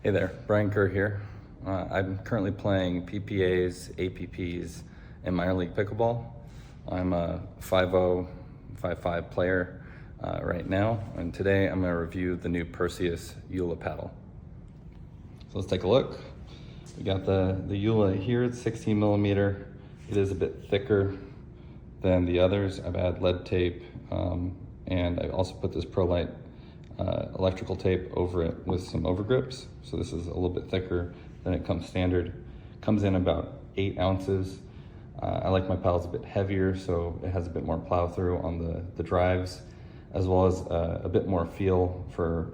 Hey there, Brian Kerr here. I'm currently playing PPAs, APPs, and minor league pickleball. I'm a 5.0, 5.5 player right now, and today I'm going to review the new Perseus JOOLA paddle. So let's take a look. We got the JOOLA here. It's 16 millimeter. It is a bit thicker than the others. I've added lead tape, and I also put this ProLite electrical tape over it with some overgrips. So this is a little bit thicker than it comes standard. Comes in about 8 ounces. I like my paddles a bit heavier, so it has a bit more plow through on the drives, as well as a bit more feel for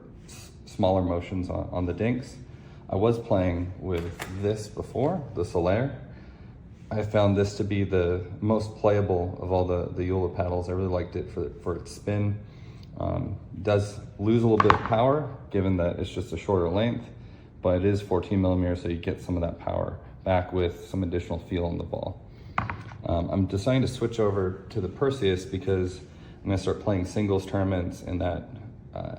smaller motions on the dinks. I was playing with this before, the Solaire. I found this to be the most playable of all the JOOLA paddles. I really liked it for its spin. Does lose a little bit of power given that it's just a shorter length, but it is 14 millimeters, so you get some of that power back with some additional feel in the ball. I'm deciding to switch over to the Perseus because I'm going to start playing singles tournaments, and that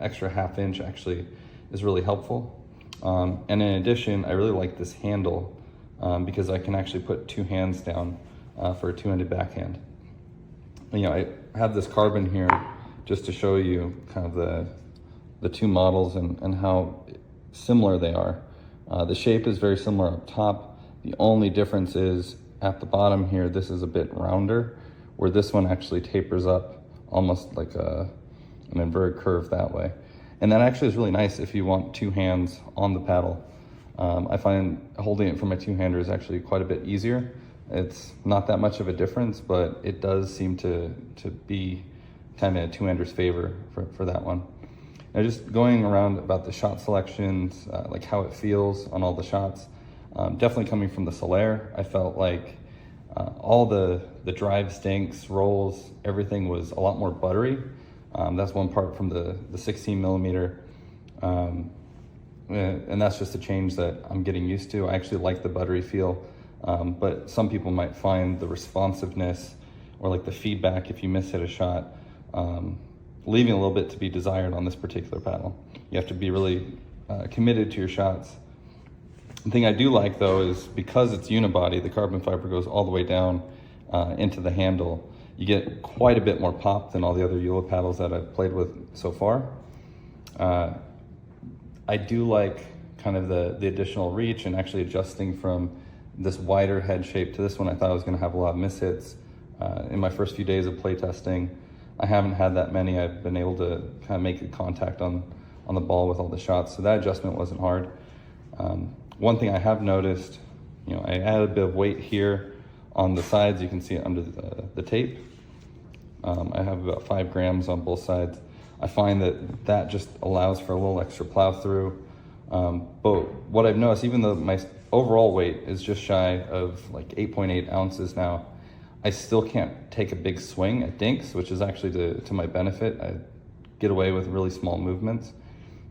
extra ½ inch actually is really helpful. And in addition, I really like this handle because I can actually put 2 hands down for a 2-handed backhand. You know, I have this carbon here just to show you kind of the 2 models and how similar they are. The shape is very similar up top. The only difference is at the bottom here, this is a bit rounder, where this one actually tapers up almost like an inverted curve that way. And that actually is really nice if you want 2 hands on the paddle. I find holding it from a 2-hander is actually quite a bit easier. It's not that much of a difference, but it does seem to be kind of in a 2-hander's favor for that one. Now, just going around about the shot selections, like how it feels on all the shots, definitely coming from the Solaire, I felt like all the drive stinks, rolls, everything was a lot more buttery. That's one part from the 16 millimeter. And that's just a change that I'm getting used to. I actually like the buttery feel, but some people might find the responsiveness or like the feedback if you miss hit a shot, leaving a little bit to be desired on this particular paddle. You have to be really committed to your shots. The thing I do like though is because it's unibody, the carbon fiber goes all the way down into the handle. You get quite a bit more pop than all the other JOOLA paddles that I've played with so far. I do like kind of the additional reach and actually adjusting from this wider head shape to this one. I thought I was gonna have a lot of mishits. In my first few days of play testing, I haven't had that many. I've been able to kind of make a contact on the ball with all the shots, so that adjustment wasn't hard. One thing I have noticed, you know, I added a bit of weight here on the sides. You can see it under the tape. I have about 5 grams on both sides. I find that just allows for a little extra plow through. But what I've noticed, even though my overall weight is just shy of like 8.8 ounces now, I still can't take a big swing at dinks, which is actually to my benefit. I get away with really small movements.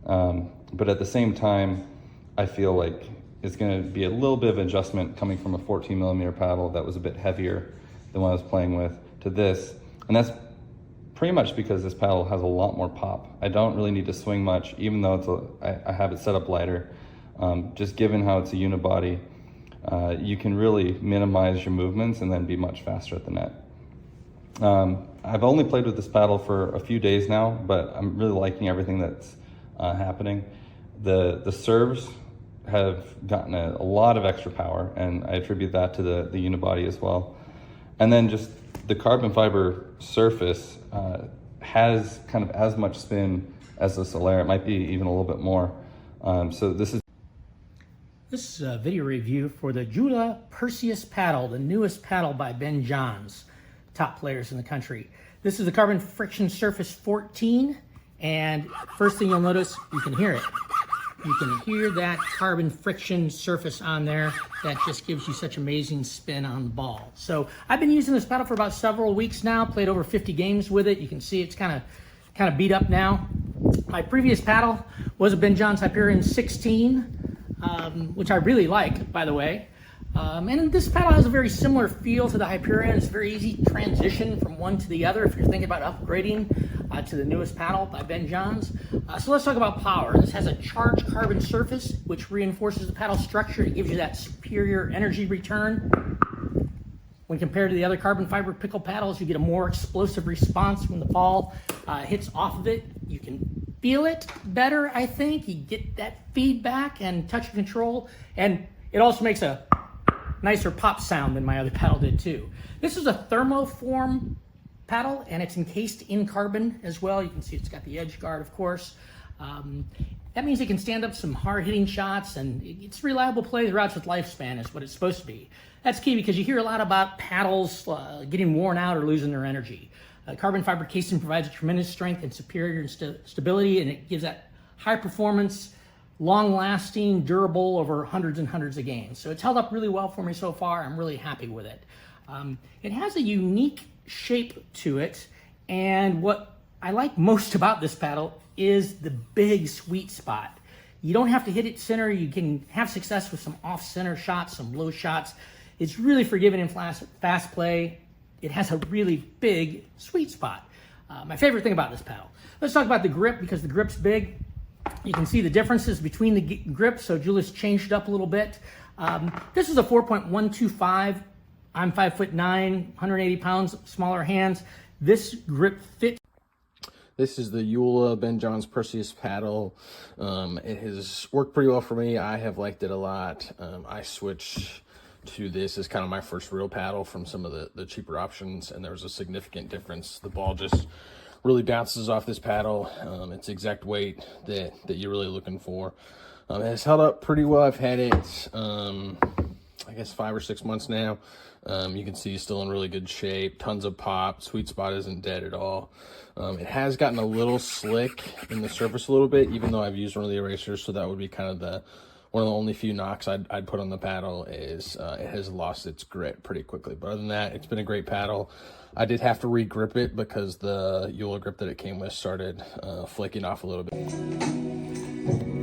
But at the same time, I feel like it's gonna be a little bit of adjustment coming from a 14 millimeter paddle that was a bit heavier than what I was playing with to this. And that's pretty much because this paddle has a lot more pop. I don't really need to swing much, even though I have it set up lighter. Just given how it's a unibody, you can really minimize your movements and then be much faster at the net. I've only played with this paddle for a few days now, but I'm really liking everything that's happening. The serves have gotten a lot of extra power, and I attribute that to the unibody as well. And then just the carbon fiber surface has kind of as much spin as the Solaire. It might be even a little bit more. So this is a video review for the JOOLA Perseus paddle, the newest paddle by Ben Johns, top players in the country. This is the carbon friction surface 14, and first thing you'll notice, you can hear it. You can hear that carbon friction surface on there. That just gives you such amazing spin on the ball. So I've been using this paddle for about several weeks now, played over 50 games with it. You can see it's kind of beat up now. My previous paddle was a Ben Johns Hyperion 16, which I really like, by the way. And this paddle has a very similar feel to the Hyperion. It's a very easy transition from one to the other if you're thinking about upgrading. to the newest paddle by Ben Johns. So let's talk about power. This has a charged carbon surface, which reinforces the paddle structure. It gives you that superior energy return. When compared to the other carbon fiber pickle paddles, you get a more explosive response when the ball hits off of it. You can feel it better, I think. You get that feedback and touch control, and it also makes a nicer pop sound than my other paddle did too. This is a thermoform paddle, and it's encased in carbon as well. You can see it's got the edge guard, of course. That means it can stand up some hard-hitting shots, and it's reliable play throughout its lifespan is what it's supposed to be. That's key because you hear a lot about paddles getting worn out or losing their energy. Carbon fiber casing provides a tremendous strength and superior stability, and it gives that high performance, long-lasting, durable over hundreds and hundreds of games. So it's held up really well for me so far. I'm really happy with it. It has a unique shape to it, and what I like most about this paddle is the big sweet spot. You don't have to hit it center. You can have success with some off-center shots, some low shots. It's really forgiving in fast play. It has a really big sweet spot. My favorite thing about this paddle. Let's talk about the grip, because the grip's big. You can see the differences between the grips, so JOOLA's changed up a little bit. This is a 4.125. I'm 5'9", 180 pounds, smaller hands. This grip fits. This is the JOOLA Ben Johns Perseus paddle. It has worked pretty well for me. I have liked it a lot. I switched to this as kind of my first real paddle from some of the cheaper options, and there was a significant difference. The ball just really bounces off this paddle. It's exact weight that you're really looking for. It has held up pretty well. I've had it, I guess 5 or 6 months now. You can see it's still in really good shape, tons of pop, sweet spot isn't dead at all. It has gotten a little slick in the surface a little bit, even though I've used one of the erasers, so that would be kind of one of the only few knocks I'd put on the paddle is it has lost its grit pretty quickly. But other than that, it's been a great paddle. I did have to re-grip it because the JOOLA grip that it came with started flaking off a little bit.